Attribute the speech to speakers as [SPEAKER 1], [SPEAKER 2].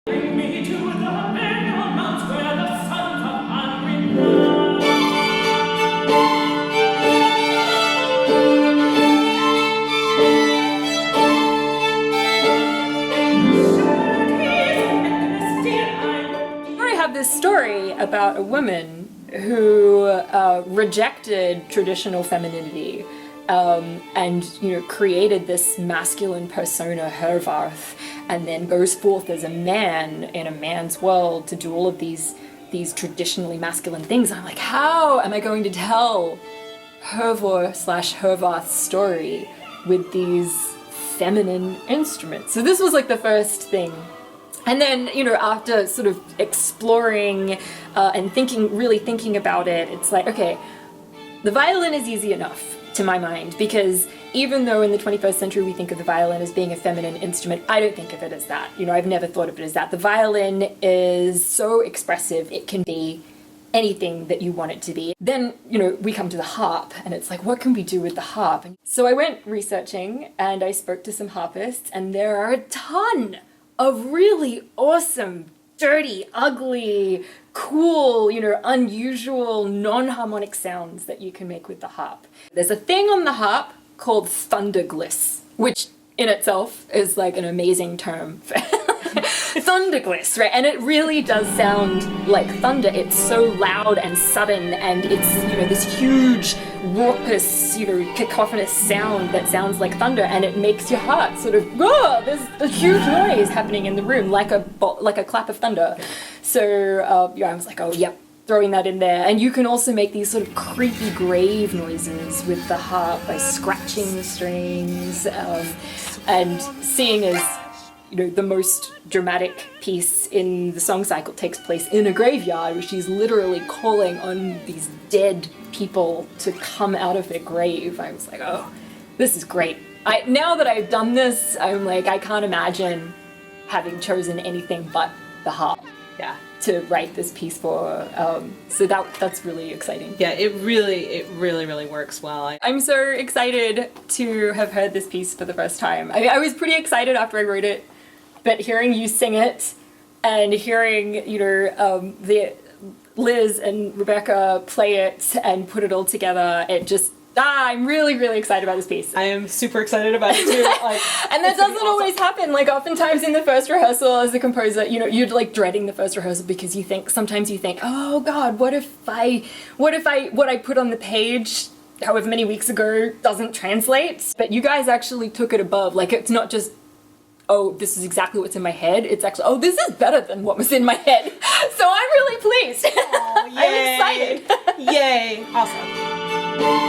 [SPEAKER 1] Bring me to the burial mounds where the sons of hungry blood.
[SPEAKER 2] I have this story about a woman who rejected traditional femininity and created this masculine persona, Hervar, and then goes forth as a man in a man's world to do all of these traditionally masculine things. I'm like, how am I going to tell Hervor/Hervar's story with these feminine instruments? So this was like the first thing. And then, after sort of exploring and really thinking about it, it's like, okay, the violin is easy enough to my mind, because even though in the 21st century we think of the violin as being a feminine instrument, I don't think of it as that. I've never thought of it as that. The violin is so expressive, it can be anything that you want it to be. Then, we come to the harp, and it's like, what can we do with the harp? So I went researching, and I spoke to some harpists, and there are a ton of really awesome, dirty, ugly, cool, unusual, non-harmonic sounds that you can make with the harp. There's a thing on the harp called thunder glyphs, which in itself is like an amazing term for thunder glyphs, right? And it really does sound like thunder. It's so loud and sudden, and it's, this huge, raucous, cacophonous sound that sounds like thunder, and it makes your heart sort of, there's a huge noise happening in the room, like a clap of thunder. So, I was like, oh, yep, throwing that in there. And you can also make these sort of creepy grave noises with the harp by scratching the strings, and seeing as the most dramatic piece in the song cycle takes place in a graveyard, where she's literally calling on these dead people to come out of their grave. I was like, oh, this is great. Now that I've done this, I'm like, I can't imagine having chosen anything but the harp. Yeah. To write this piece for, so that's really exciting.
[SPEAKER 3] Yeah, it really works well.
[SPEAKER 2] I'm so excited to have heard this piece for the first time. I was pretty excited after I wrote it, but hearing you sing it and hearing, the Liz and Rebecca play it and put it all together, it just, I'm really excited about this piece.
[SPEAKER 3] I am super excited about it too.
[SPEAKER 2] And that doesn't always happen. Like, oftentimes in the first rehearsal as a composer, you're like dreading the first rehearsal, because sometimes you think, oh God, what if what I put on the page however many weeks ago doesn't translate? But you guys actually took it above. Like, it's not just, oh, this is exactly what's in my head. It's actually, oh, this is better than what was in my head. So I'm really pleased.
[SPEAKER 3] Oh, yay.
[SPEAKER 2] I'm excited.
[SPEAKER 3] Yay. Awesome.